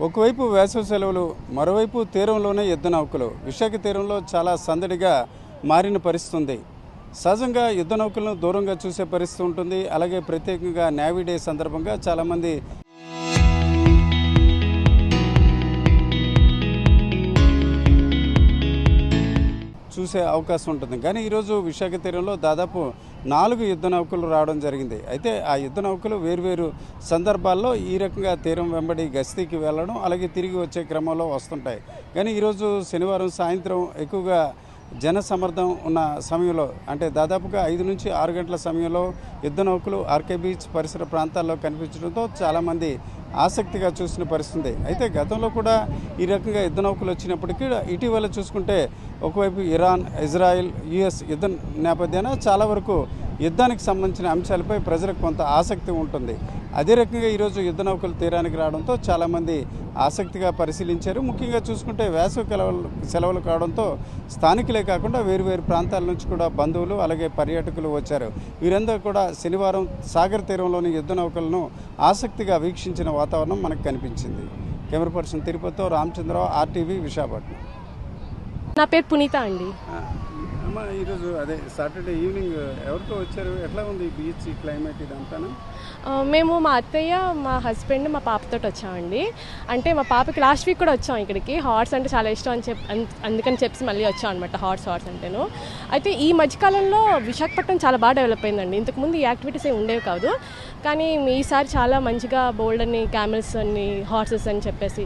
ఒకవైపు వేసవి సెలవులు, మరోవైపు తీరంలోనే యుద్ధ నౌకలు. విశాఖ తీరంలో చాలా సందడిగా మారిన పరిస్థితి ఉంది. సహజంగా యుద్ధ నౌకలను దూరంగా చూసే పరిస్థితి ఉంటుంది. అలాగే ప్రత్యేకంగా నేవీ డే సందర్భంగా చాలామంది చూసే అవకాశం ఉంటుంది. కానీ ఈరోజు విశాఖ తీరంలో దాదాపు 4 యుద్ధ నౌకలు రావడం జరిగింది. అయితే ఆ యుద్ధ నౌకలు వేర్వేరు సందర్భాల్లో ఈ రకంగా తీరం వెంబడి గస్తీకి వెళ్ళడం, అలాగే తిరిగి వచ్చే క్రమంలో వస్తుంటాయి. కానీ ఈరోజు శనివారం సాయంత్రం ఎక్కువగా జన సమర్థం ఉన్న సమయంలో, అంటే దాదాపుగా 5 నుంచి 6 గంటల సమయంలో యుద్ధ నౌకలు ఆర్కే బీచ్ పరిసర ప్రాంతాల్లో కనిపించడంతో చాలామంది ఆసక్తిగా చూసిన పరిస్థితి. అయితే గతంలో కూడా ఈ రకంగా యుద్ధ నౌకలు వచ్చినప్పటికీ ఇటీవల చూసుకుంటే ఒకవైపు ఇరాన్, ఇజ్రాయెల్, యుఎస్ యుద్ధ నేపథ్యాన చాలా వరకు యుద్ధానికి సంబంధించిన అంశాలపై ప్రజలకు కొంత ఆసక్తి ఉంటుంది. అదే రకంగా ఈరోజు యుద్ధ నౌకలు తీరానికి రావడంతో చాలామంది ఆసక్తిగా పరిశీలించారు. ముఖ్యంగా చూసుకుంటే వేసవి సెలవులు కావడంతో స్థానికులే కాకుండా వేరువేరు ప్రాంతాల నుంచి కూడా బంధువులు అలాగే పర్యాటకులు వచ్చారు. వీరందరూ కూడా శనివారం సాగర్ తీరంలోని యుద్ధ నౌకలను ఆసక్తిగా వీక్షించిన వాతావరణం మనకు కనిపించింది. కెమెరా పర్సన్ తిరుపతితో రామచంద్రరావు, ఆర్టీవీ, విశాఖపట్నం. నా పేరు పునీత అండి. అమ్మ, ఈరోజు అదే సాటర్డే ఈవినింగ్ ఎవరితో వచ్చారు? ఎట్లా ఉంది బీచ్ క్లైమేట్ ఇదంతా? మేము మా అత్తయ్య, మా హస్బెండ్, మా పాపతో వచ్చామండి. అంటే మా పాపకి లాస్ట్ వీక్ కూడా వచ్చాం ఇక్కడికి. హార్స్ అంటే చాలా ఇష్టం అని అందుకని చెప్పి మళ్ళీ వచ్చాం అనమాట. హార్స్ అంటేను. అయితే ఈ మధ్యకాలంలో విశాఖపట్నం చాలా బాగా డెవలప్ అయిందండి. ఇంతకుముందు ఈ యాక్టివిటీస్ ఏమి ఉండేవి కాదు. కానీ ఈసారి చాలా మంచిగా బోల్డ్ అని, క్యామెల్స్ అని, హార్సెస్ అని చెప్పేసి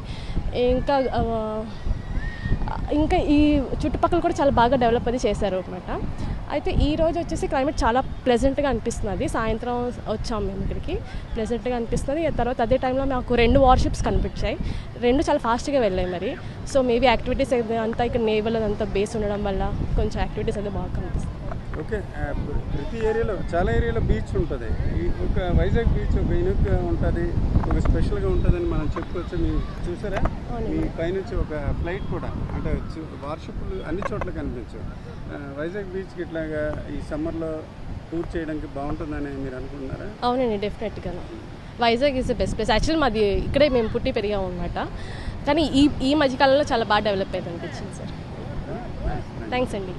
ఇంకా ఈ చుట్టుపక్కల కూడా చాలా బాగా డెవలప్ అది చేశారు అనమాట. అయితే ఈ రోజు వచ్చేసి క్లైమేట్ చాలా ప్లెజెంట్గా అనిపిస్తుంది. సాయంత్రం వచ్చాము మేము ఇక్కడికి, ప్లెజెంట్గా అనిపిస్తుంది. తర్వాత అదే టైంలో మాకు 2 వార్షిప్స్ కనిపించాయి. 2 చాలా ఫాస్ట్గా వెళ్ళాయి మరి. సో మేబీ యాక్టివిటీస్ అంతా ఇక్కడ నేవల్ అదంతా బేస్ ఉండడం వల్ల కొంచెం యాక్టివిటీస్ అయితే బాగా కనిపిస్తుంది. ఓకే, ప్రతి ఏరియాలో చాలా ఏరియాలో బీచ్ ఉంటుంది. ఒక వైజాగ్ బీచ్ ఒక యూనిక్గా ఉంటుంది, ఒక స్పెషల్గా ఉంటుందని మనం చెప్పుకోవచ్చు. మీరు చూసారా? మీ పైనుంచి ఒక ఫ్లైట్ కూడా, అంటే వార్షిప్లు అన్ని చోట్ల కనిపించు. వైజాగ్ బీచ్కి ఇట్లాగా ఈ సమ్మర్లో టూర్ చేయడానికి బాగుంటుందని మీరు అనుకుంటున్నారా? అవునండి, డెఫినెట్గా Vizag is the best place. Actually మాది ఇక్కడే మేము పుట్టి పెరిగాము అనమాట. కానీ ఈ మధ్యకాలంలో చాలా బాగా డెవలప్ అయింది అనిపించింది సార్. థ్యాంక్స్ అండి.